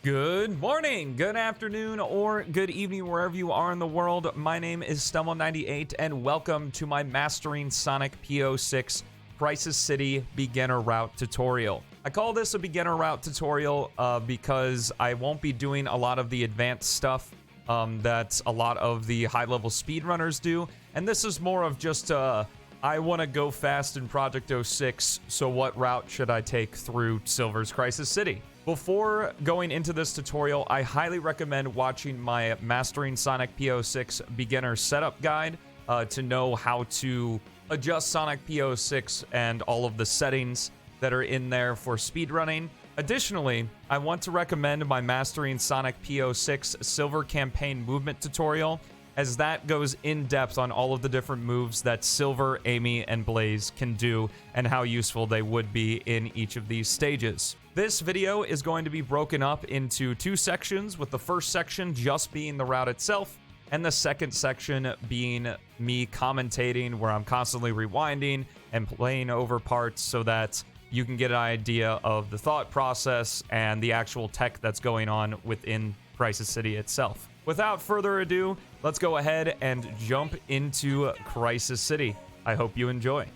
Good morning, good afternoon, or good evening, wherever you are in the world. My name is Stumble98, and welcome to my Mastering Sonic P06 Crisis City Beginner Route tutorial. I call this a beginner route tutorial because I won't be doing a lot of the advanced stuff that a lot of the high-level speedrunners do, and this is more of just I want to go fast in Project 06, so what route should I take through Silver's Crisis City? Before going into this tutorial, I highly recommend watching my Mastering Sonic P06 Beginner Setup Guide to know how to adjust Sonic P06 and all of the settings that are in there for speedrunning. Additionally, I want to recommend my Mastering Sonic P06 Silver Campaign Movement tutorial, as that goes in depth on all of the different moves that Silver, Amy, and Blaze can do and how useful they would be in each of these stages. This video is going to be broken up into two sections, with the first section just being the route itself, and the second section being me commentating, where I'm constantly rewinding and playing over parts so that you can get an idea of the thought process and the actual tech that's going on within Crisis City itself. Without further ado, let's go ahead and jump into Crisis City. I hope you enjoy.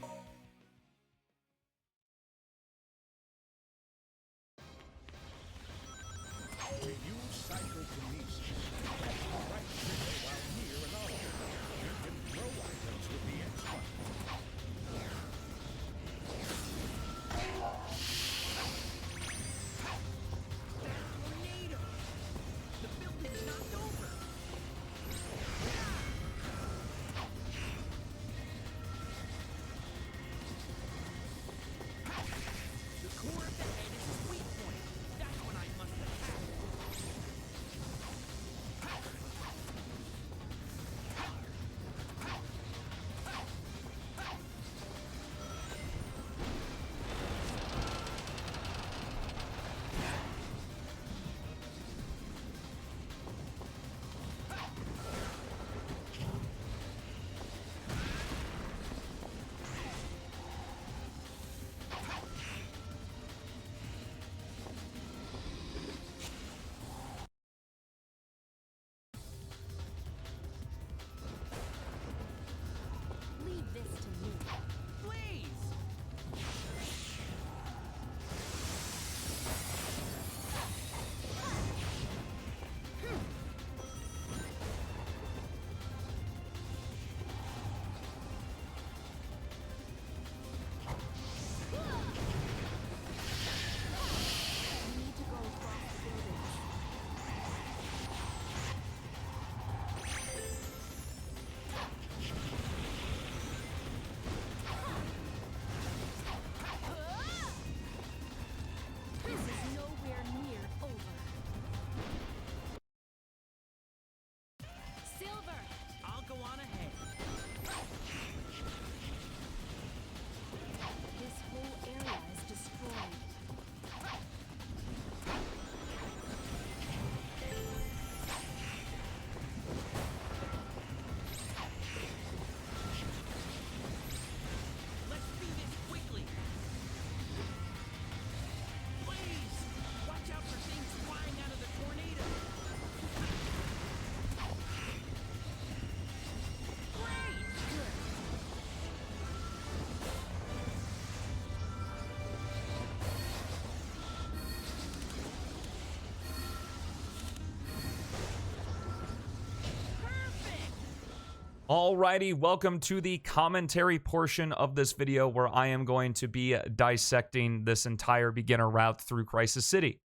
Alrighty, welcome to the commentary portion of this video, where I am going to be dissecting this entire beginner route through Crisis City.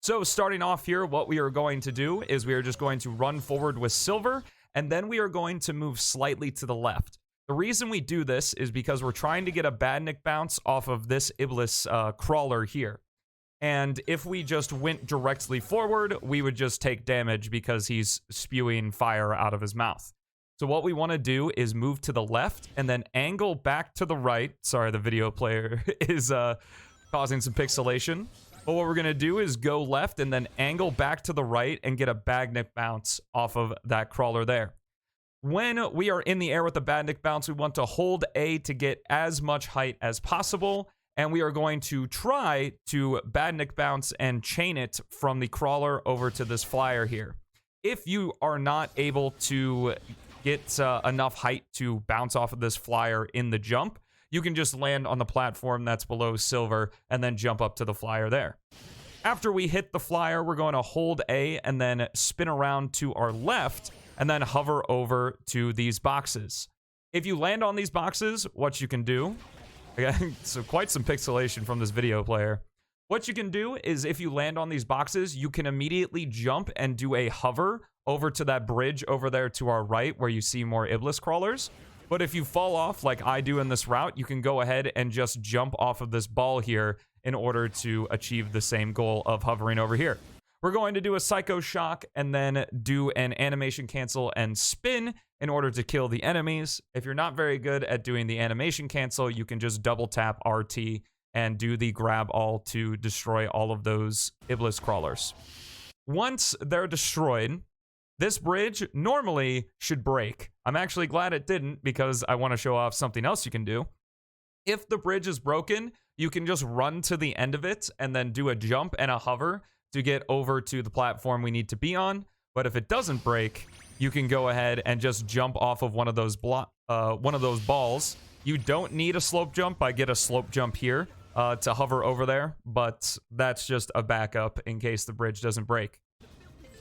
So starting off here, what we are going to do is we are just going to run forward with Silver, and then we are going to move slightly to the left. The reason we do this is because we're trying to get a badnik bounce off of this Iblis crawler here. And if we just went directly forward, we would just take damage because he's spewing fire out of his mouth. So what we want to do is move to the left and then angle back to the right. Sorry, the video player is causing some pixelation. But what we're going to do is go left and then angle back to the right and get a badnik bounce off of that crawler there. When we are in the air with the badnik bounce, we want to hold A to get as much height as possible, and we are going to try to badnik bounce and chain it from the crawler over to this flyer here. If you are not able to get enough height to bounce off of this flyer in the jump, you can just land on the platform that's below silver and then jump up to the flyer there. After we hit the flyer, we're going to hold A and then spin around to our left and then hover over to these boxes. If you land on these boxes, what you can do, again, so quite some pixelation from this video player. What you can do is if you land on these boxes, you can immediately jump and do a hover over to that bridge over there to our right where you see more Iblis crawlers. But if you fall off like I do in this route, you can go ahead and just jump off of this ball here in order to achieve the same goal of hovering over here. We're going to do a Psycho Shock and then do an animation cancel and spin in order to kill the enemies. If you're not very good at doing the animation cancel, you can just double tap RT and do the grab all to destroy all of those Iblis crawlers. Once they're destroyed, this bridge normally should break. I'm actually glad it didn't because I want to show off something else you can do. If the bridge is broken, you can just run to the end of it and then do a jump and a hover to get over to the platform we need to be on. But if it doesn't break, you can go ahead and just jump off of one of those balls. You don't need a slope jump. I get a slope jump here to hover over there, but that's just a backup in case the bridge doesn't break.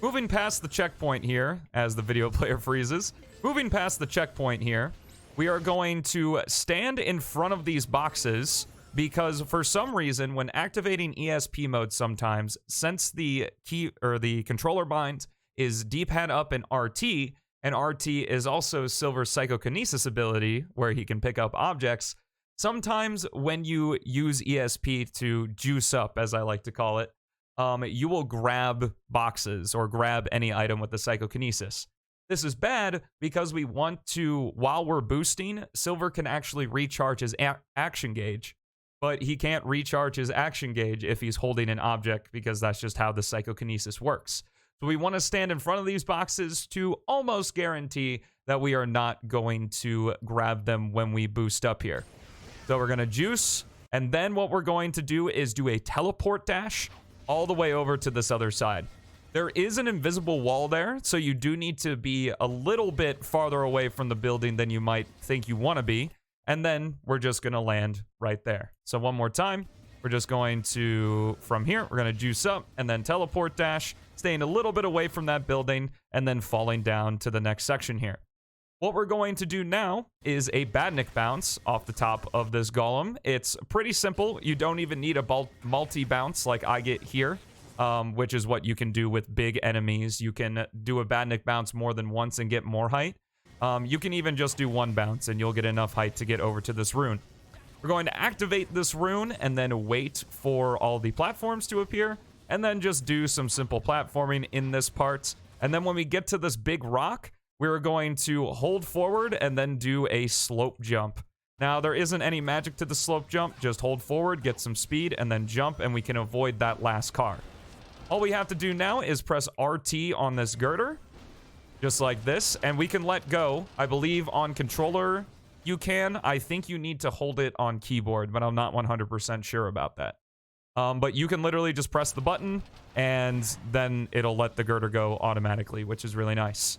Moving past the checkpoint here, as the video player freezes, moving past the checkpoint here, we are going to stand in front of these boxes because for some reason, when activating ESP mode sometimes, since the key or the controller bind is D-pad up and RT is also Silver's psychokinesis ability, where he can pick up objects, sometimes when you use ESP to juice up, as I like to call it, you will grab boxes or grab any item with the psychokinesis. This is bad because we want to, while we're boosting, Silver can actually recharge his action gauge, but he can't recharge his action gauge if he's holding an object because that's just how the psychokinesis works. So we want to stand in front of these boxes to almost guarantee that we are not going to grab them when we boost up here. So we're going to juice, and then what we're going to do is do a teleport dash all the way over to this other side. There is an invisible wall there, so you do need to be a little bit farther away from the building than you might think you want to be, and then we're just going to land right there. So one more time, we're just going to, from here, we're going to juice up and then teleport dash, staying a little bit away from that building, and then falling down to the next section here. What we're going to do now is a badnik bounce off the top of this golem. It's pretty simple. You don't even need a multi-bounce like I get here, which is what you can do with big enemies. You can do a badnik bounce more than once and get more height. You can even just do one bounce and you'll get enough height to get over to this rune. We're going to activate this rune and then wait for all the platforms to appear, and then just do some simple platforming in this part. And then when we get to this big rock, we're going to hold forward and then do a slope jump. Now, there isn't any magic to the slope jump. Just hold forward, get some speed, and then jump, and we can avoid that last car. All we have to do now is press RT on this girder, just like this, and we can let go. I believe on controller you can. I think you need to hold it on keyboard, but I'm not 100% sure about that. But you can literally just press the button, and then it'll let the girder go automatically, which is really nice.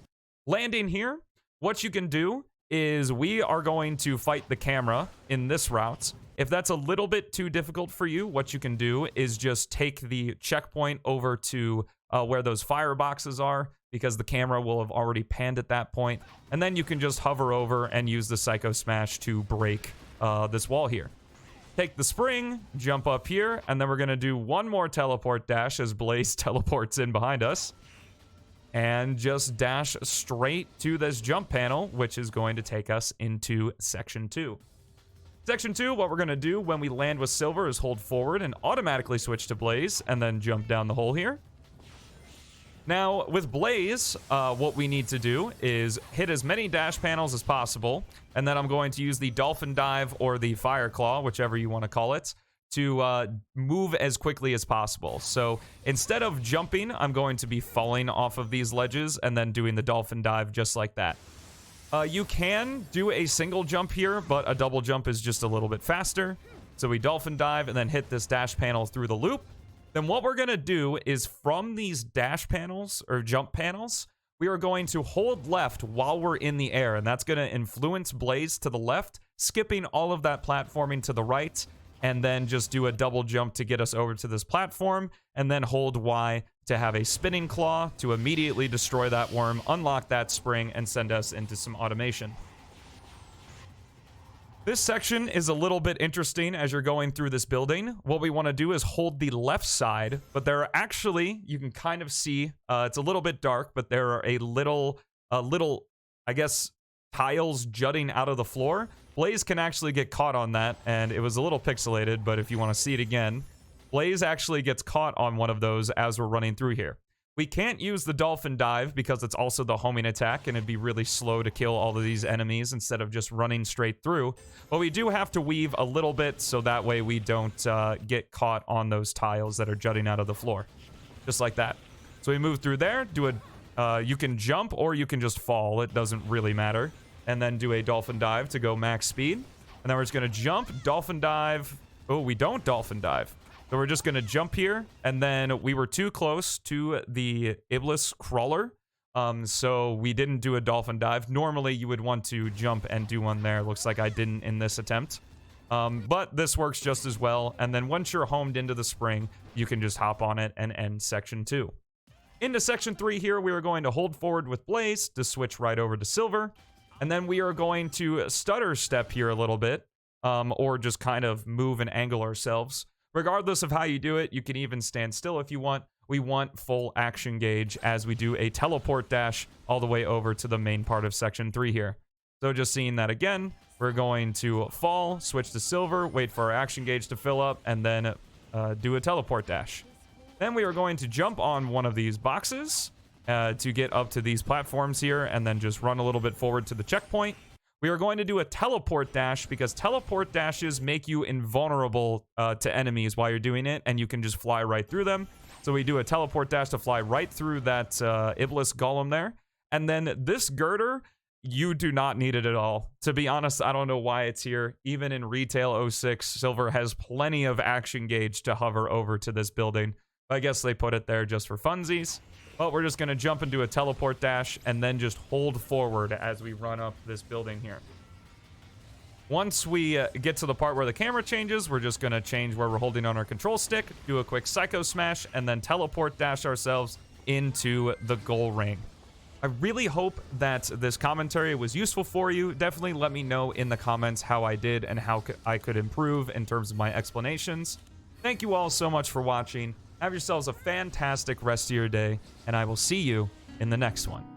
Landing here, what you can do is we are going to fight the camera in this route. If that's a little bit too difficult for you, what you can do is just take the checkpoint over to where those fireboxes are, because the camera will have already panned at that point. And then you can just hover over and use the Psycho Smash to break this wall here. Take the spring, jump up here, and then we're going to do one more teleport dash as BeatZ teleports in behind us. And just dash straight to this jump panel, which is going to take us into Section 2. Section 2, what we're going to do when we land with Silver is hold forward and automatically switch to BeatZ, and then jump down the hole here. Now, with BeatZ, what we need to do is hit as many dash panels as possible, and then I'm going to use the Dolphin Dive or the Fire Claw, whichever you want to call it, to move as quickly as possible. So instead of jumping, I'm going to be falling off of these ledges and then doing the Dolphin Dive just like that. You can do a single jump here, but a double jump is just a little bit faster. So we dolphin dive and then hit this dash panel through the loop. Then what we're going to do is from these dash panels or jump panels, we are going to hold left while we're in the air, and that's going to influence BeatZ to the left, skipping all of that platforming to the right, and then just do a double jump to get us over to this platform, and then hold Y to have a spinning claw to immediately destroy that worm, unlock that spring, and send us into some automation. This section is a little bit interesting as you're going through this building. What we want to do is hold the left side, but there are actually, you can kind of see, it's a little bit dark, but there are a little, I guess, tiles jutting out of the floor. BeatZ can actually get caught on that, and it was a little pixelated, but if you want to see it again, BeatZ actually gets caught on one of those as we're running through here. We can't use the dolphin dive because it's also the homing attack, and it'd be really slow to kill all of these enemies instead of just running straight through. But we do have to weave a little bit so that way we don't get caught on those tiles that are jutting out of the floor. Just like that. So we move through there, do a, you can jump or you can just fall. It doesn't really matter. And then do a dolphin dive to go max speed. And then we're just going to jump, dolphin dive. Oh, we don't dolphin dive. So we're just going to jump here, and then we were too close to the Iblis crawler, so we didn't do a dolphin dive. Normally, you would want to jump and do one there. Looks like I didn't in this attempt, but this works just as well. And then once you're homed into the spring, you can just hop on it and end section 2. Into section 3 here, we are going to hold forward with BeatZ to switch right over to silver, and then we are going to stutter step here a little bit, or just kind of move and angle ourselves. Regardless of how you do it, you can even stand still if you want. We want full action gauge as we do a teleport dash all the way over to the main part of section 3 here. So just seeing that again, we're going to fall, switch to silver, wait for our action gauge to fill up, and then do a teleport dash. Then we are going to jump on one of these boxes to get up to these platforms here, and then just run a little bit forward to the checkpoint. We are going to do a teleport dash because teleport dashes make you invulnerable to enemies while you're doing it, and you can just fly right through them. So we do a teleport dash to fly right through that Iblis golem there. And then this girder, you do not need it at all. To be honest, I don't know why it's here. Even in Retail 06, Silver has plenty of action gauge to hover over to this building. I guess they put it there just for funsies. But we're just going to jump and do a teleport dash and then just hold forward as we run up this building here. Once we get to the part where the camera changes, we're just going to change where we're holding on our control stick, do a quick Psycho Smash, and then teleport dash ourselves into the goal ring. I really hope that this commentary was useful for you. Definitely let me know in the comments how I did and how I could improve in terms of my explanations. Thank you all so much for watching. Have yourselves a fantastic rest of your day, and I will see you in the next one.